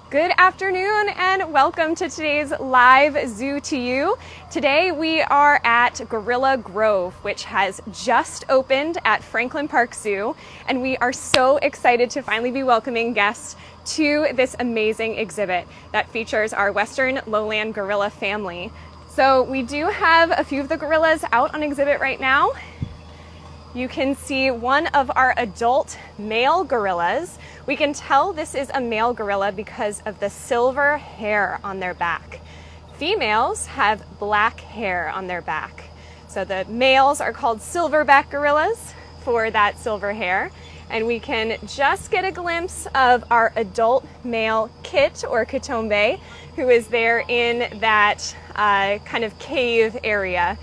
Good afternoon and welcome to today's live Zoo to You. Today we are at Gorilla Grove, which has just opened at Franklin Park Zoo, and we are so excited to finally be welcoming guests to this amazing exhibit that features our Western lowland gorilla family. So we do have a few of the gorillas out on exhibit right now. You can see one of our adult male gorillas. We can tell this is a male gorilla because of the silver hair on their back. Females have black hair on their back. So the males are called silverback gorillas for that silver hair. And we can just get a glimpse of our adult male kit or Kitombe, who is there in that kind of cave area.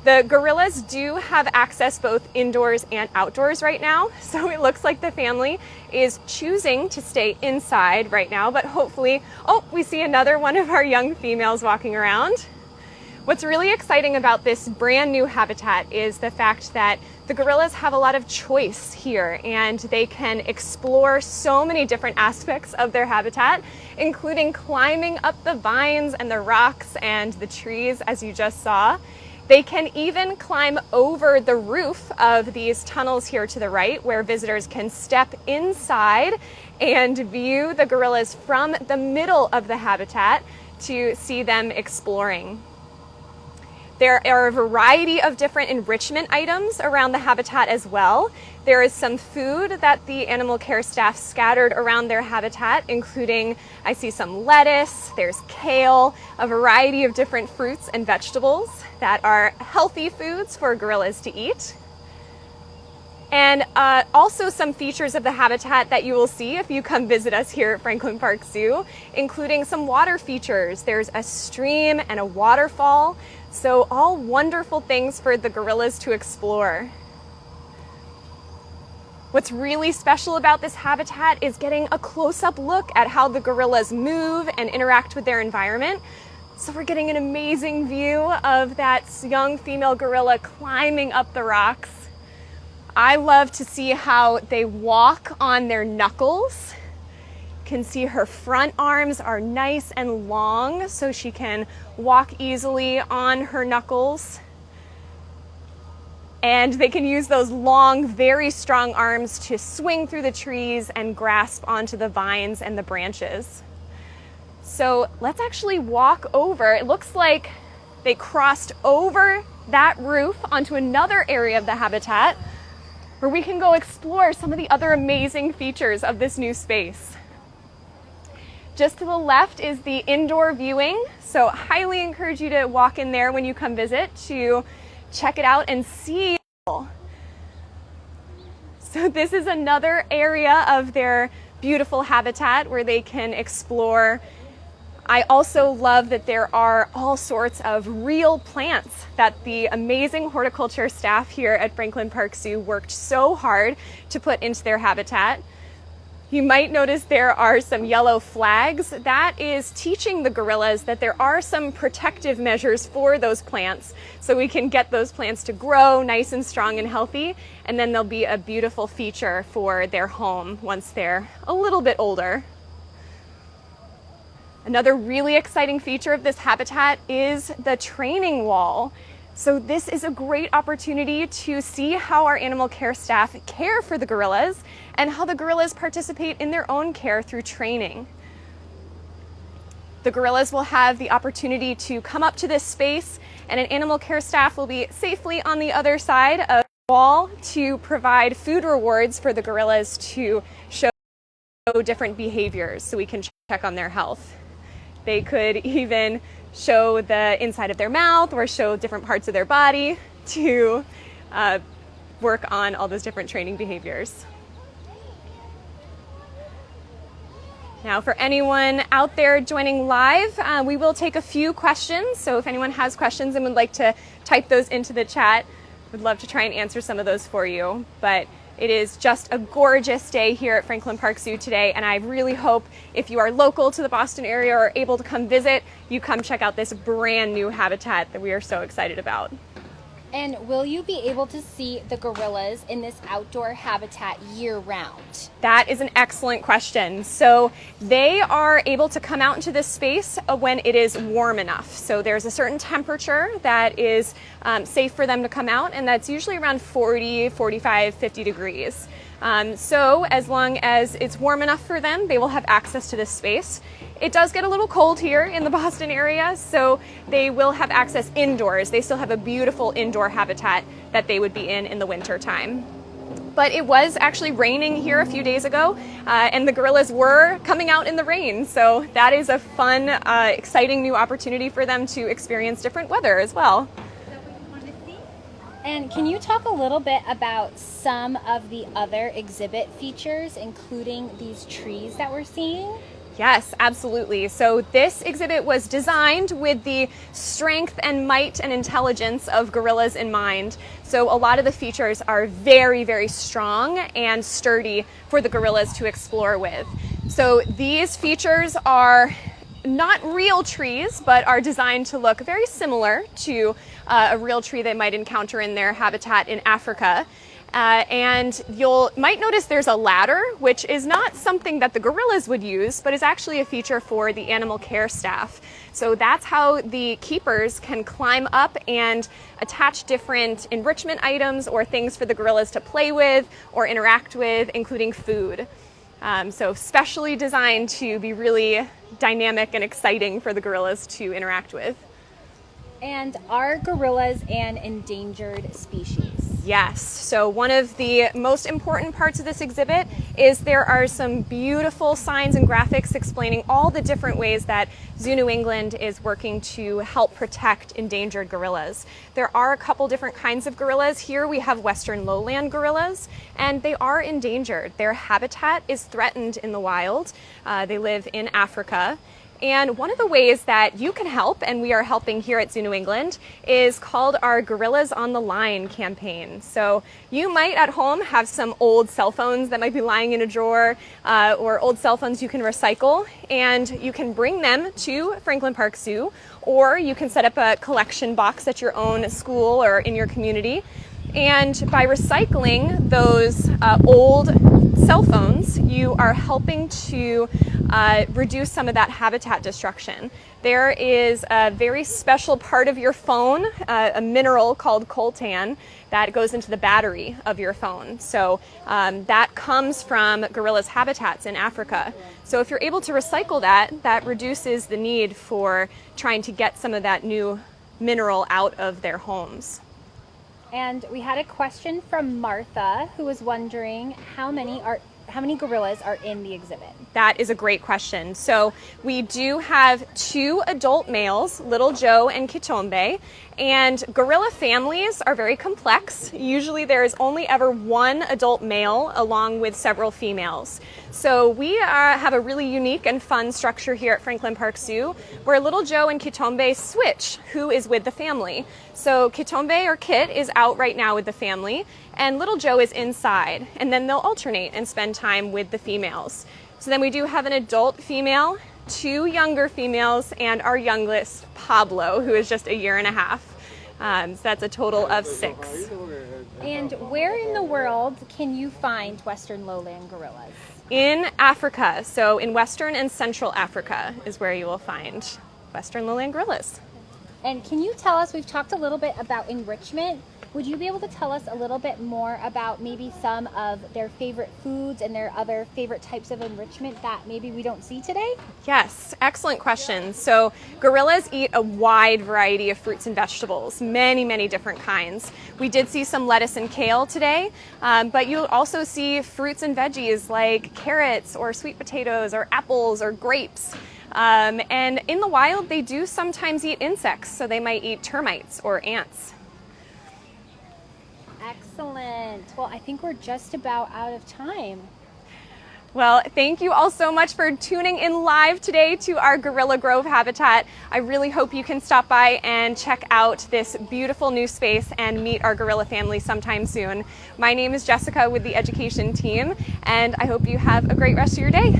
The gorillas do have access both indoors and outdoors right now, so it looks like the family is choosing to stay inside right now, but hopefully, we see another one of our young females walking around. What's really exciting about this brand new habitat is the fact that the gorillas have a lot of choice here, and they can explore so many different aspects of their habitat, including climbing up the vines and the rocks and the trees, as you just saw. They can even climb over the roof of these tunnels here to the right, where visitors can step inside and view the gorillas from the middle of the habitat to see them exploring. There are a variety of different enrichment items around the habitat as well. There is some food that the animal care staff scattered around their habitat, including, I see some lettuce, there's kale, a variety of different fruits and vegetables that are healthy foods for gorillas to eat. And also some features of the habitat that you will see if you come visit us here at Franklin Park Zoo, including some water features. There's a stream and a waterfall. So all wonderful things for the gorillas to explore. What's really special about this habitat is getting a close-up look at how the gorillas move and interact with their environment. So we're getting an amazing view of that young female gorilla climbing up the rocks. I love to see how they walk on their knuckles. You can see her front arms are nice and long, so she can walk easily on her knuckles. And they can use those long, very strong arms to swing through the trees and grasp onto the vines and the branches. So let's actually walk over. It looks like they crossed over that roof onto another area of the habitat where we can go explore some of the other amazing features of this new space. Just to the left is the indoor viewing, so highly encourage you to walk in there when you come visit to check it out and see. So this is another area of their beautiful habitat where they can explore. I also love that there are all sorts of real plants that the amazing horticulture staff here at Franklin Park Zoo worked so hard to put into their habitat. You might notice there are some yellow flags. That is teaching the gorillas that there are some protective measures for those plants so we can get those plants to grow nice and strong and healthy, and then they'll be a beautiful feature for their home once they're a little bit older. Another really exciting feature of this habitat is the training wall. So this is a great opportunity to see how our animal care staff care for the gorillas and how the gorillas participate in their own care through training. The gorillas will have the opportunity to come up to this space, and an animal care staff will be safely on the other side of the wall to provide food rewards for the gorillas to show different behaviors so we can check on their health. They could even show the inside of their mouth or show different parts of their body to work on all those different training behaviors. Now, for anyone out there joining live, we will take a few questions. So if anyone has questions and would like to type those into the chat, we'd love to try and answer some of those for you. But it is just a gorgeous day here at Franklin Park Zoo today, and I really hope if you are local to the Boston area or able to come visit, you come check out this brand new habitat that we are so excited about. And will you be able to see the gorillas in this outdoor habitat year-round? That is an excellent question. So they are able to come out into this space when it is warm enough. So there's a certain temperature that is safe for them to come out, and that's usually around 40, 45, 50 degrees. So as long as it's warm enough for them, they will have access to this space. It does get a little cold here in the Boston area, so they will have access indoors. They still have a beautiful indoor habitat that they would be in the winter time. But it was actually raining here a few days ago, and the gorillas were coming out in the rain. So that is a fun, exciting new opportunity for them to experience different weather as well. And can you talk a little bit about some of the other exhibit features, including these trees that we're seeing? Yes, absolutely. So this exhibit was designed with the strength and might and intelligence of gorillas in mind. So a lot of the features are very, very strong and sturdy for the gorillas to explore with. So these features are not real trees, but are designed to look very similar to a real tree they might encounter in their habitat in Africa. And you might notice there's a ladder, which is not something that the gorillas would use, but is actually a feature for the animal care staff. So that's how the keepers can climb up and attach different enrichment items or things for the gorillas to play with or interact with, including food. So specially designed to be really dynamic and exciting for the gorillas to interact with. And are gorillas an endangered species? Yes. So one of the most important parts of this exhibit is there are some beautiful signs and graphics explaining all the different ways that Zoo New England is working to help protect endangered gorillas. There are a couple different kinds of gorillas. Here we have western lowland gorillas, and they are endangered. Their habitat is threatened in the wild. They live in Africa. And one of the ways that you can help, and we are helping here at Zoo New England, is called our Gorillas on the Line campaign. So you might at home have some old cell phones that might be lying in a drawer, or old cell phones you can recycle, and you can bring them to Franklin Park Zoo, or you can set up a collection box at your own school or in your community. And by recycling those old cell phones, you are helping to reduce some of that habitat destruction. There is a very special part of your phone, a mineral called coltan, that goes into the battery of your phone. So that comes from gorillas' habitats in Africa. So if you're able to recycle that, that reduces the need for trying to get some of that new mineral out of their homes. And we had a question from Martha, who was wondering how many gorillas are in the exhibit. That is a great question. So we do have 2 adult males, Little Joe and Kitombe, and gorilla families are very complex. Usually there is only ever 1 adult male along with several females. So we have a really unique and fun structure here at Franklin Park Zoo where Little Joe and Kitombe switch who is with the family. So Kitombe or Kit is out right now with the family, and Little Joe is inside, and then they'll alternate and spend time with the females. So then we do have an adult female, 2 younger females, and our youngest, Pablo, who is just 1.5 years. So that's a total of 6. And where in the world can you find western lowland gorillas? In Africa, so in Western and Central Africa is where you will find western lowland gorillas. And can you tell us, we've talked a little bit about enrichment. Would you be able to tell us a little bit more about maybe some of their favorite foods and their other favorite types of enrichment that maybe we don't see today? Yes, excellent question. So gorillas eat a wide variety of fruits and vegetables, many, many different kinds. We did see some lettuce and kale today, but you'll also see fruits and veggies like carrots or sweet potatoes or apples or grapes. And in the wild, they do sometimes eat insects, so they might eat termites or ants. Excellent. Well, I think we're just about out of time. Well, thank you all so much for tuning in live today to our Gorilla Grove habitat. I really hope you can stop by and check out this beautiful new space and meet our gorilla family sometime soon. My name is Jessica with the education team, and I hope you have a great rest of your day.